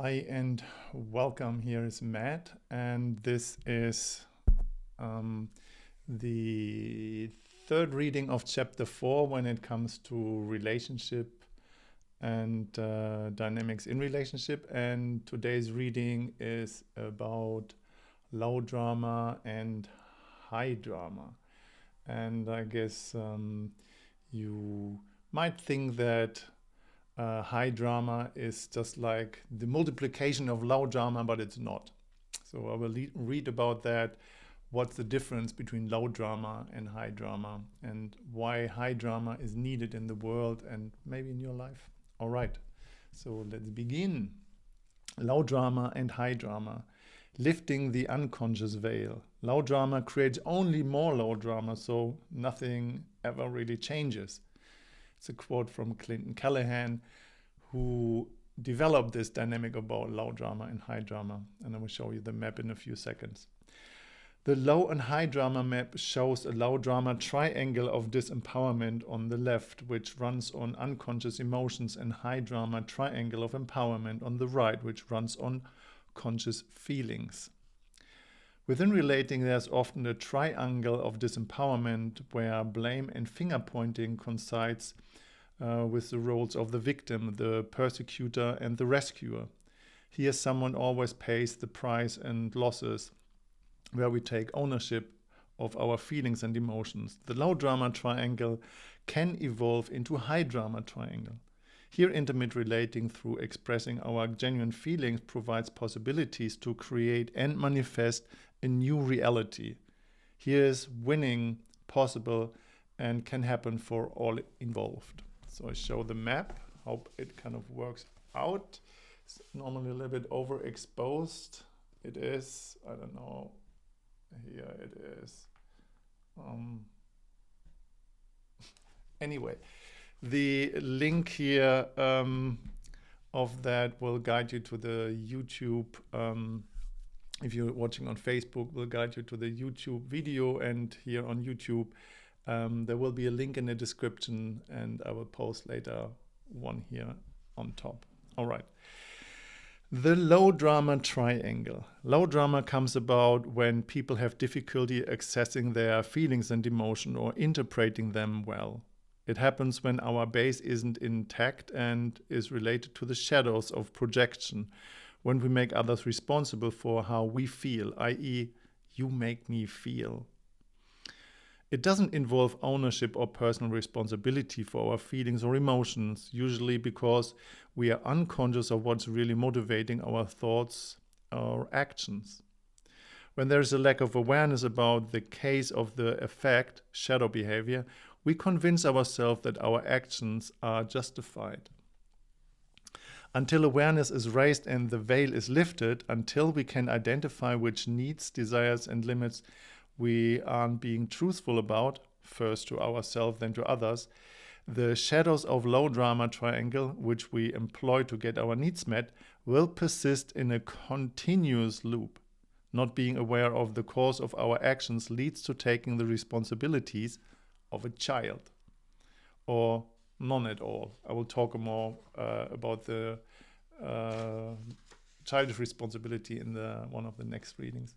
Hi and welcome. Here is Matt, and this is the third reading of chapter 4 when it comes to relationship and dynamics in relationship. And today's reading is about low drama and high drama. And I guess you might think that high drama is just like the multiplication of low drama, but it's not. So I will read about that. What's the difference between low drama and high drama, and why high drama is needed in the world and maybe in your life. All right, so let's begin. Low drama and high drama. Lifting the unconscious veil. Low drama creates only more low drama, so nothing ever really changes. It's a quote from Clinton Callahan, who developed this dynamic about low drama and high drama. And I will show you the map in a few seconds. The low and high drama map shows a low drama triangle of disempowerment on the left, which runs on unconscious emotions, and high drama triangle of empowerment on the right, which runs on conscious feelings. Within relating, there's often a triangle of disempowerment where blame and finger pointing coincides with the roles of the victim, the persecutor, and the rescuer. Here, someone always pays the price and losses, where we take ownership of our feelings and emotions. The low drama triangle can evolve into high drama triangle. Here, intimate relating through expressing our genuine feelings provides possibilities to create and manifest a new reality. Here is winning possible and can happen for all involved. So I show the map. Hope it kind of works out. It's normally a little bit overexposed. It is, I don't know, here it is. Anyway, the link here of that will guide you to the YouTube. If you're watching on Facebook, will guide you to the YouTube video, and here on YouTube there will be a link in the description, and I will post later one here on top. All right. The low drama triangle. Low drama comes about when people have difficulty accessing their feelings and emotion or interpreting them well. It happens when our base isn't intact and is related to the shadows of projection, when we make others responsible for how we feel, i.e., you make me feel. It doesn't involve ownership or personal responsibility for our feelings or emotions, usually because we are unconscious of what's really motivating our thoughts or actions. When there is a lack of awareness about the case of the effect, shadow behavior, we convince ourselves that our actions are justified. Until awareness is raised and the veil is lifted, until we can identify which needs, desires, and limits we aren't being truthful about, first to ourselves, then to others, the shadows of low drama triangle, which we employ to get our needs met, will persist in a continuous loop. Not being aware of the cause of our actions leads to taking the responsibilities of a child, or none at all. I will talk more about the childish responsibility in one of the next readings.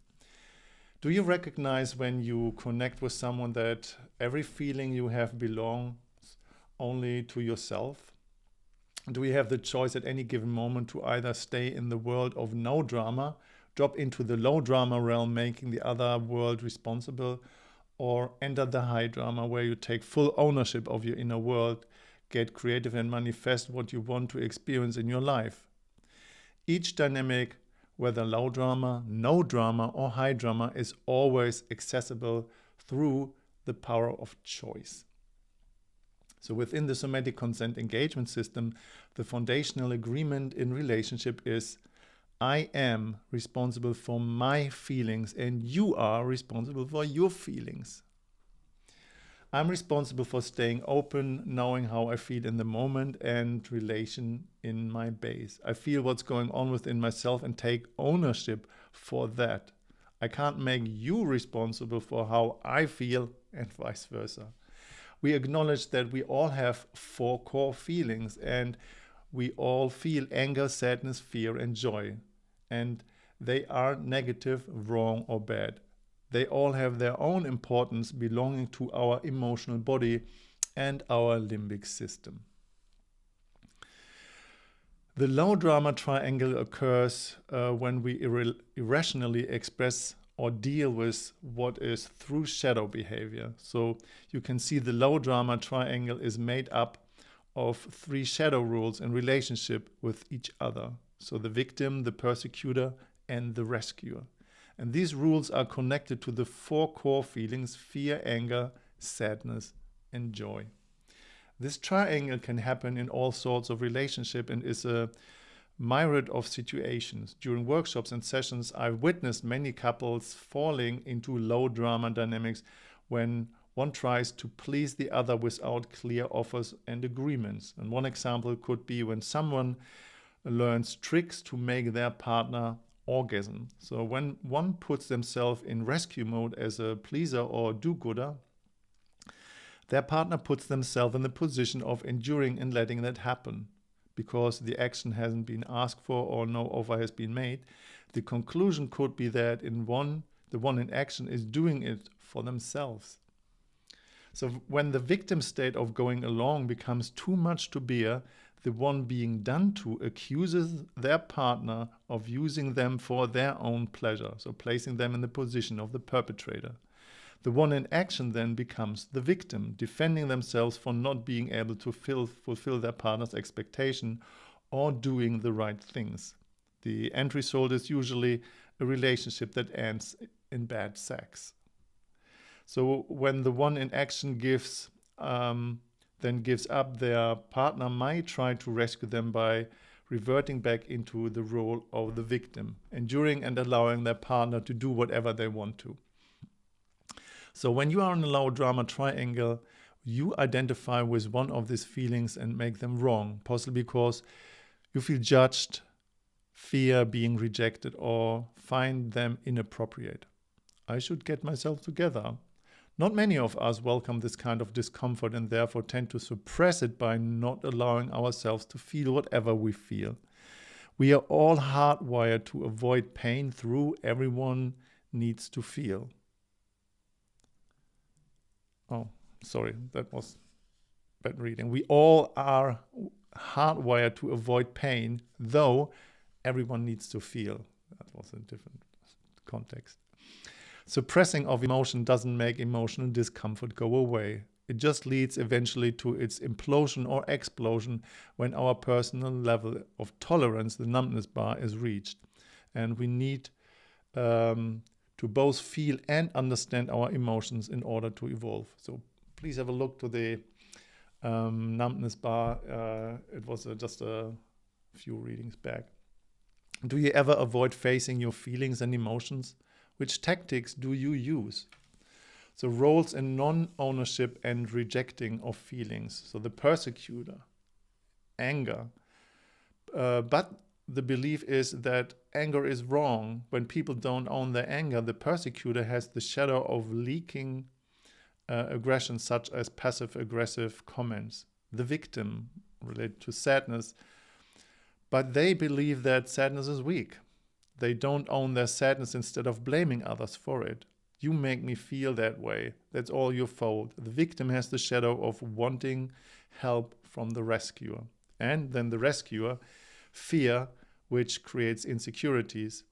Do you recognize when you connect with someone that every feeling you have belongs only to yourself? Do you have the choice at any given moment to either stay in the world of no drama, drop into the low drama realm, making the other world responsible, or enter the high drama where you take full ownership of your inner world, get creative, and manifest what you want to experience in your life? Each dynamic, whether low drama, no drama, or high drama, is always accessible through the power of choice. So within the Somatic Consent Engagement System, the foundational agreement in relationship is: I am responsible for my feelings and you are responsible for your feelings. I'm responsible for staying open, knowing how I feel in the moment, and relation in my base. I feel what's going on within myself and take ownership for that. I can't make you responsible for how I feel, and vice versa. We acknowledge that we all have 4 core feelings, and we all feel anger, sadness, fear, and joy. And they aren't negative, wrong, or bad. They all have their own importance belonging to our emotional body and our limbic system. The low drama triangle occurs when we irrationally express or deal with what is through shadow behavior. So you can see the low drama triangle is made up of 3 shadow rules in relationship with each other. So the victim, the persecutor, and the rescuer. And these rules are connected to the 4 core feelings: fear, anger, sadness, and joy. This triangle can happen in all sorts of relationship and is a myriad of situations. During workshops and sessions, I've witnessed many couples falling into low drama dynamics when one tries to please the other without clear offers and agreements. And one example could be when someone learns tricks to make their partner orgasm. So when one puts themselves in rescue mode as a pleaser or do-gooder, their partner puts themselves in the position of enduring and letting that happen. Because the action hasn't been asked for or no offer has been made, the conclusion could be that the one in action is doing it for themselves. So when the victim state of going along becomes too much to bear, the one being done to accuses their partner of using them for their own pleasure, so placing them in the position of the perpetrator. The one in action then becomes the victim, defending themselves for not being able to fulfill their partner's expectation or doing the right things. The end result is usually a relationship that ends in bad sex. So when the one in action gives up, their partner might try to rescue them by reverting back into the role of the victim, enduring and allowing their partner to do whatever they want to. So when you are in a low drama triangle, you identify with one of these feelings and make them wrong, possibly because you feel judged, fear being rejected, or find them inappropriate. I should get myself together. Not many of us welcome this kind of discomfort and therefore tend to suppress it by not allowing ourselves to feel whatever we feel. We are all hardwired to avoid pain through everyone needs to feel. Oh, sorry, that was bad reading. We all are hardwired to avoid pain, though everyone needs to feel. That was a different context. Suppressing of emotion doesn't make emotional discomfort go away. It just leads eventually to its implosion or explosion when our personal level of tolerance, the numbness bar, is reached. And we need to both feel and understand our emotions in order to evolve. So please have a look to the numbness bar. It was just a few readings back. Do you ever avoid facing your feelings and emotions? Which tactics do you use? So roles in non-ownership and rejecting of feelings. So the persecutor, anger. But the belief is that anger is wrong. When people don't own their anger, the persecutor has the shadow of leaking aggression, such as passive-aggressive comments. The victim, related to sadness, but they believe that sadness is weak. They don't own their sadness instead of blaming others for it. You make me feel that way. That's all your fault. The victim has the shadow of wanting help from the rescuer. And then the rescuer, fear, which creates insecurities.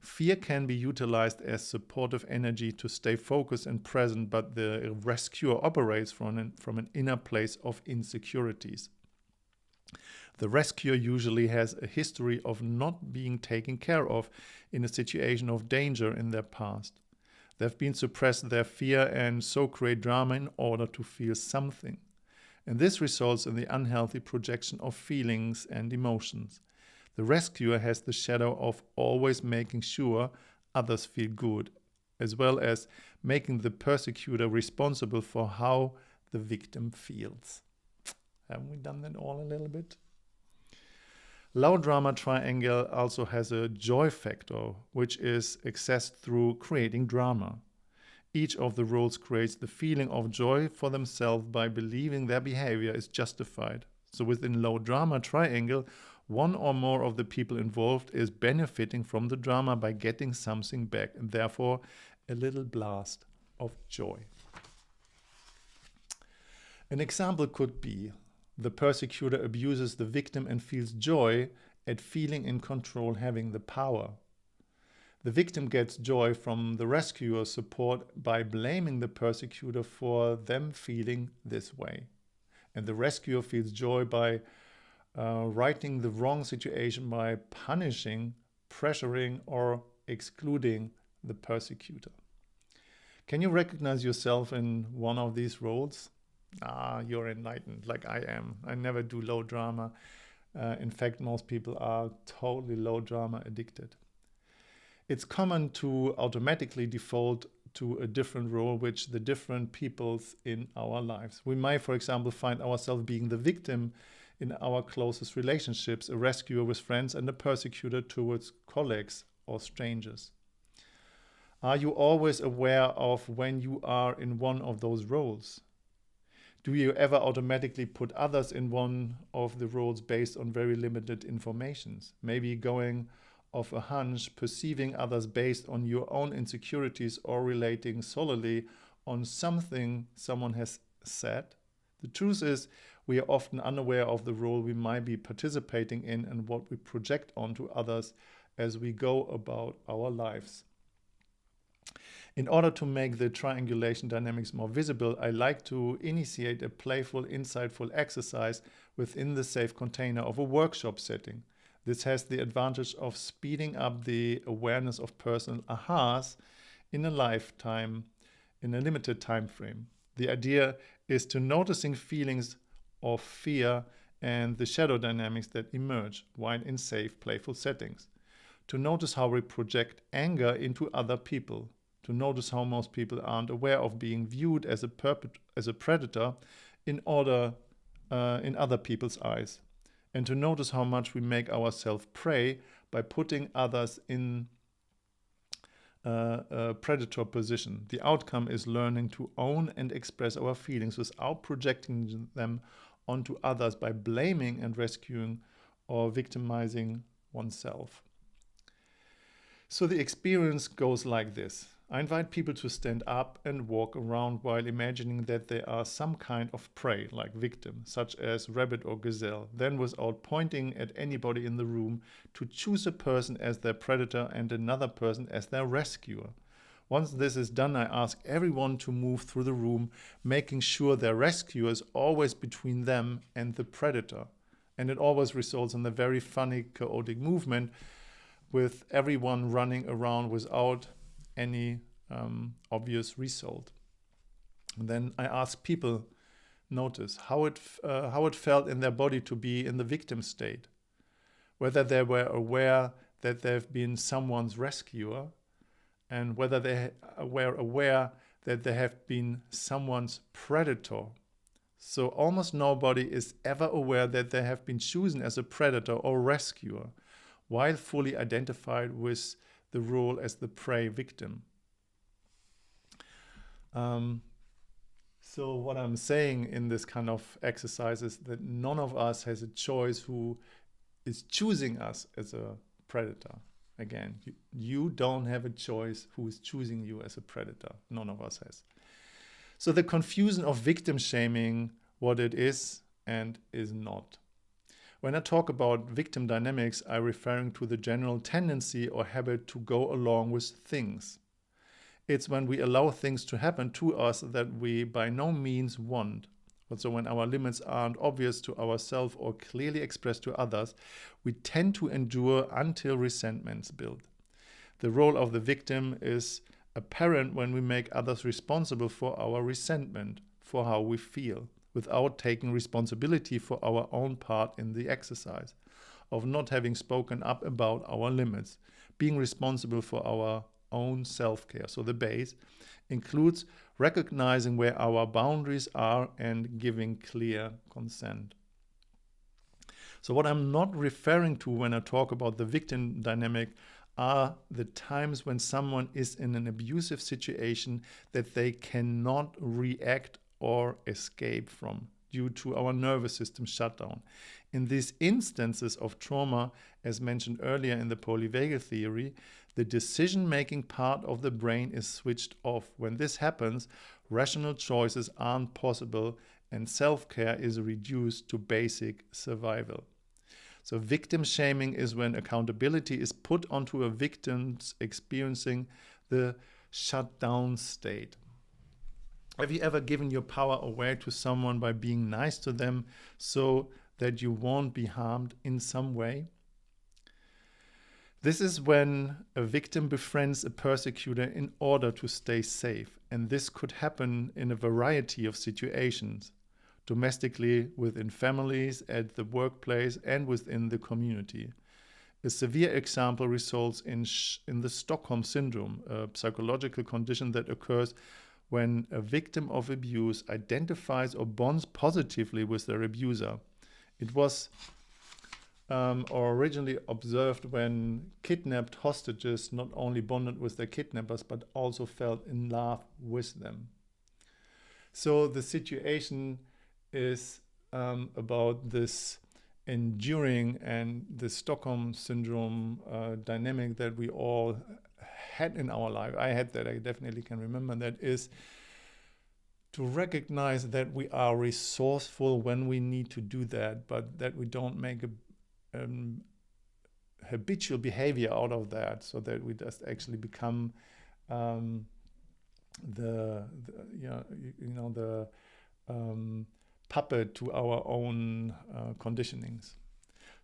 Fear can be utilized as supportive energy to stay focused and present, but the rescuer operates from an inner place of insecurities. The rescuer usually has a history of not being taken care of in a situation of danger in their past. They've been suppressed their fear and so create drama in order to feel something. And this results in the unhealthy projection of feelings and emotions. The rescuer has the shadow of always making sure others feel good, as well as making the persecutor responsible for how the victim feels. Haven't we done that all a little bit? Low drama triangle also has a joy factor, which is accessed through creating drama. Each of the roles creates the feeling of joy for themselves by believing their behavior is justified. So within low drama triangle, one or more of the people involved is benefiting from the drama by getting something back, and therefore a little blast of joy. An example could be the persecutor abuses the victim and feels joy at feeling in control, having the power. The victim gets joy from the rescuer's support by blaming the persecutor for them feeling this way. And the rescuer feels joy by righting the wrong situation by punishing, pressuring, or excluding the persecutor. Can you recognize yourself in one of these roles? You're enlightened, like I am. I never do low drama. In fact, most people are totally low drama addicted. It's common to automatically default to a different role which the different peoples in our lives. We might, for example, find ourselves being the victim in our closest relationships, a rescuer with friends, and a persecutor towards colleagues or strangers. Are you always aware of when you are in one of those roles? Do you ever automatically put others in one of the roles based on very limited information? Maybe going off a hunch, perceiving others based on your own insecurities, or relating solely on something someone has said? The truth is, we are often unaware of the role we might be participating in and what we project onto others as we go about our lives. In order to make the triangulation dynamics more visible, I like to initiate a playful, insightful exercise within the safe container of a workshop setting. This has the advantage of speeding up the awareness of personal ahas in a limited time frame. The idea is to noticing feelings of fear and the shadow dynamics that emerge while in safe, playful settings. To notice how we project anger into other people. To notice how most people aren't aware of being viewed as a predator in other people's eyes. And to notice how much we make ourselves prey by putting others in a predator position. The outcome is learning to own and express our feelings without projecting them onto others by blaming and rescuing or victimizing oneself. So the experience goes like this. I invite people to stand up and walk around while imagining that they are some kind of prey, like victim, such as rabbit or gazelle. Then, without pointing at anybody in the room, to choose a person as their predator and another person as their rescuer. Once this is done, I ask everyone to move through the room, making sure their rescuer is always between them and the predator. And it always results in a very funny, chaotic movement with everyone running around without any obvious result. And then I ask people, notice how it felt in their body to be in the victim state, whether they were aware that they've been someone's rescuer, and whether they were aware that they have been someone's predator. So almost nobody is ever aware that they have been chosen as a predator or rescuer, while fully identified with the role as the prey victim. So what I'm saying in this kind of exercise is that none of us has a choice who is choosing us as a predator. Again, you don't have a choice who is choosing you as a predator. None of us has. So the confusion of victim shaming, what it is and is not. When I talk about victim dynamics, I'm referring to the general tendency or habit to go along with things. It's when we allow things to happen to us that we by no means want. So when our limits aren't obvious to ourselves or clearly expressed to others, we tend to endure until resentments build. The role of the victim is apparent when we make others responsible for our resentment, for how we feel, without taking responsibility for our own part in the exercise, of not having spoken up about our limits, being responsible for our own self-care. So the base includes recognizing where our boundaries are and giving clear consent. So what I'm not referring to when I talk about the victim dynamic are the times when someone is in an abusive situation that they cannot react or escape from. due to our nervous system shutdown. In these instances of trauma, as mentioned earlier in the polyvagal theory, the decision-making part of the brain is switched off. When this happens, rational choices aren't possible and self-care is reduced to basic survival. So victim shaming is when accountability is put onto a victim's experiencing the shutdown state. Have you ever given your power away to someone by being nice to them so that you won't be harmed in some way? This is when a victim befriends a persecutor in order to stay safe, and this could happen in a variety of situations, domestically, within families, at the workplace, and within the community. A severe example results in the Stockholm Syndrome, a psychological condition that occurs when a victim of abuse identifies or bonds positively with their abuser. It was originally observed when kidnapped hostages not only bonded with their kidnappers, but also fell in love with them. So the situation is about this enduring and the Stockholm Syndrome dynamic that we all had in our life. I had that, I definitely can remember that, is to recognize that we are resourceful when we need to do that, but that we don't make a habitual behavior out of that, so that we just actually become the puppet to our own conditionings.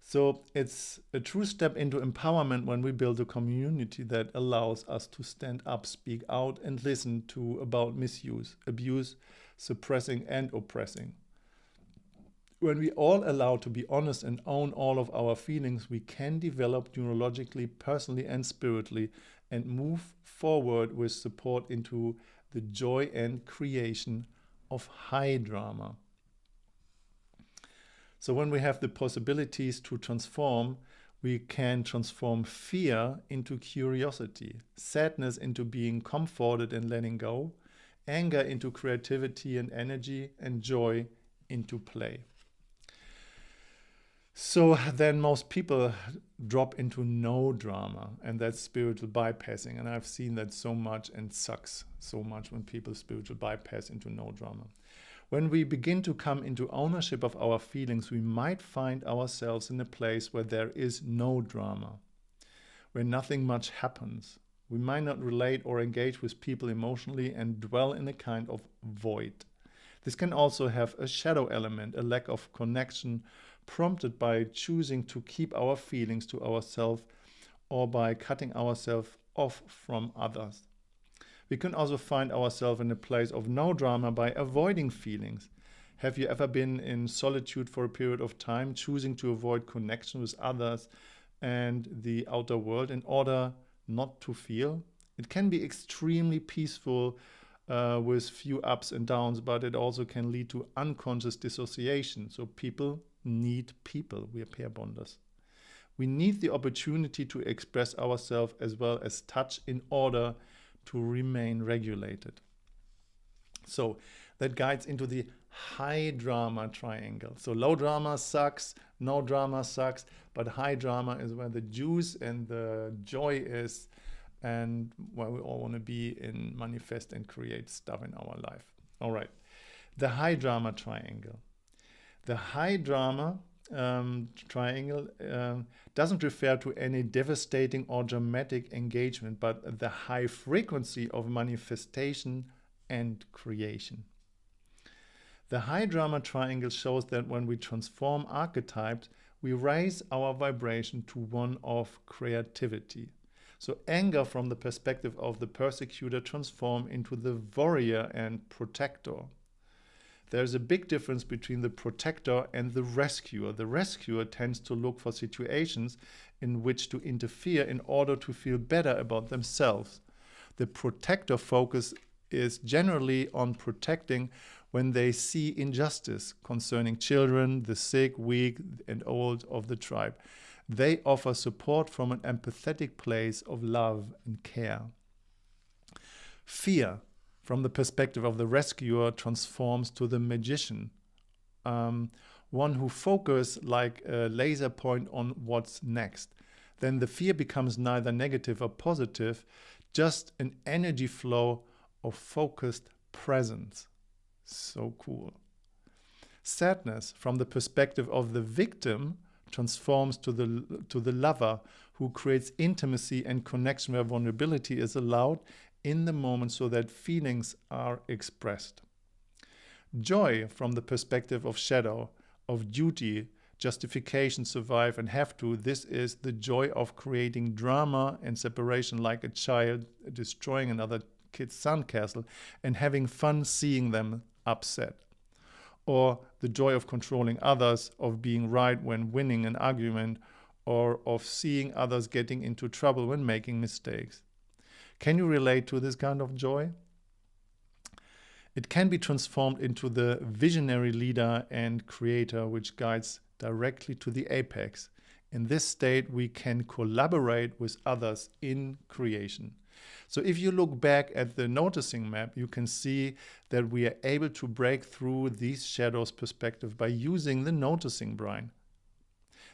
So it's a true step into empowerment when we build a community that allows us to stand up, speak out, and listen to about misuse, abuse, suppressing, and oppressing. When we all allow to be honest and own all of our feelings, we can develop neurologically, personally, and spiritually, and move forward with support into the joy and creation of high drama. So when we have the possibilities to transform, we can transform fear into curiosity, sadness into being comforted and letting go, anger into creativity and energy, and joy into play. So then most people drop into no drama, and that's spiritual bypassing. And I've seen that so much, and sucks so much when people spiritual bypass into no drama. When we begin to come into ownership of our feelings, we might find ourselves in a place where there is no drama, where nothing much happens. We might not relate or engage with people emotionally and dwell in a kind of void. This can also have a shadow element, a lack of connection, prompted by choosing to keep our feelings to ourselves or by cutting ourselves off from others. We can also find ourselves in a place of no drama by avoiding feelings. Have you ever been in solitude for a period of time, choosing to avoid connection with others and the outer world in order not to feel? It can be extremely peaceful with few ups and downs, but it also can lead to unconscious dissociation. So people need people. We are pair bonders. We need the opportunity to express ourselves as well as touch in order to remain regulated. So that guides into the high drama triangle. So low drama sucks, no drama sucks, but high drama is where the juice and the joy is, and where we all want to be and manifest and create stuff in our life. All right, the high drama triangle. The high drama triangle doesn't refer to any devastating or dramatic engagement, but the high frequency of manifestation and creation. The high drama triangle shows that when we transform archetypes, we raise our vibration to one of creativity. So anger from the perspective of the persecutor transforms into the warrior and protector. There's a big difference between the protector and the rescuer. The rescuer tends to look for situations in which to interfere in order to feel better about themselves. The protector focus is generally on protecting when they see injustice concerning children, the sick, weak, and old of the tribe. They offer support from an empathetic place of love and care. Fear, from the perspective of the rescuer, transforms to the magician one who focus like a laser point on what's next, then the fear becomes neither negative or positive, just an energy flow of focused presence. So cool. Sadness, from the perspective of the victim, transforms to the lover who creates intimacy and connection where vulnerability is allowed in the moment so that feelings are expressed. Joy, from the perspective of shadow, of duty, justification, survive and have to, this is the joy of creating drama and separation like a child destroying another kid's sandcastle and having fun seeing them upset. Or the joy of controlling others, of being right when winning an argument, or of seeing others getting into trouble when making mistakes. Can you relate to this kind of joy? It can be transformed into the visionary leader and creator which guides directly to the apex. In this state, we can collaborate with others in creation. So if you look back at the noticing map, you can see that we are able to break through these shadows perspective by using the noticing brain.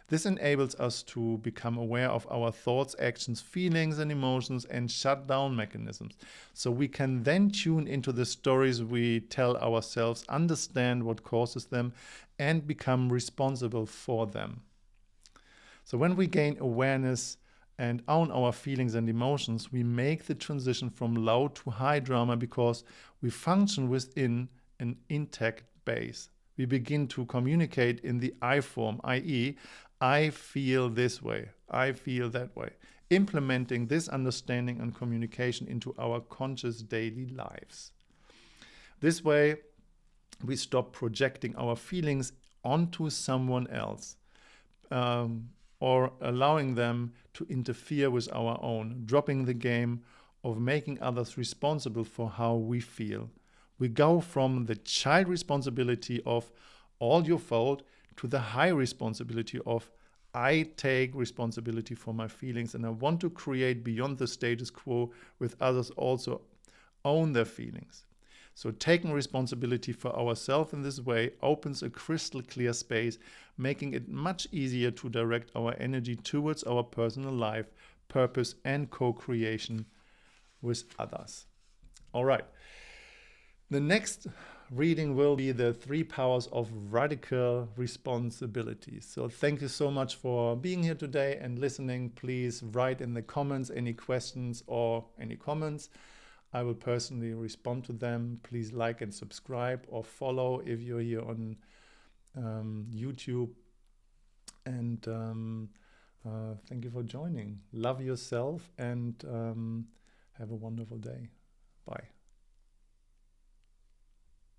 This enables us to become aware of our thoughts, actions, feelings, and emotions and shut down mechanisms. So we can then tune into the stories we tell ourselves, understand what causes them, and become responsible for them. So when we gain awareness and own our feelings and emotions, we make the transition from low to high drama because we function within an intact base. We begin to communicate in the I form, i.e., I feel this way, I feel that way, implementing this understanding and communication into our conscious daily lives. This way, we stop projecting our feelings onto someone else or allowing them to interfere with our own, dropping the game of making others responsible for how we feel. We go from the child responsibility of all your fault to the high responsibility of I take responsibility for my feelings and I want to create beyond the status quo with others also own their feelings. So taking responsibility for ourselves in this way opens a crystal clear space, making it much easier to direct our energy towards our personal life, purpose, and co-creation with others. All right. The next reading will be the 3 powers of radical responsibility. So thank you so much for being here today and listening. Please write in the comments any questions or any comments. I will personally respond to them. Please like and subscribe or follow if you're here on YouTube. And thank you for joining. Love yourself and have a wonderful day. Bye.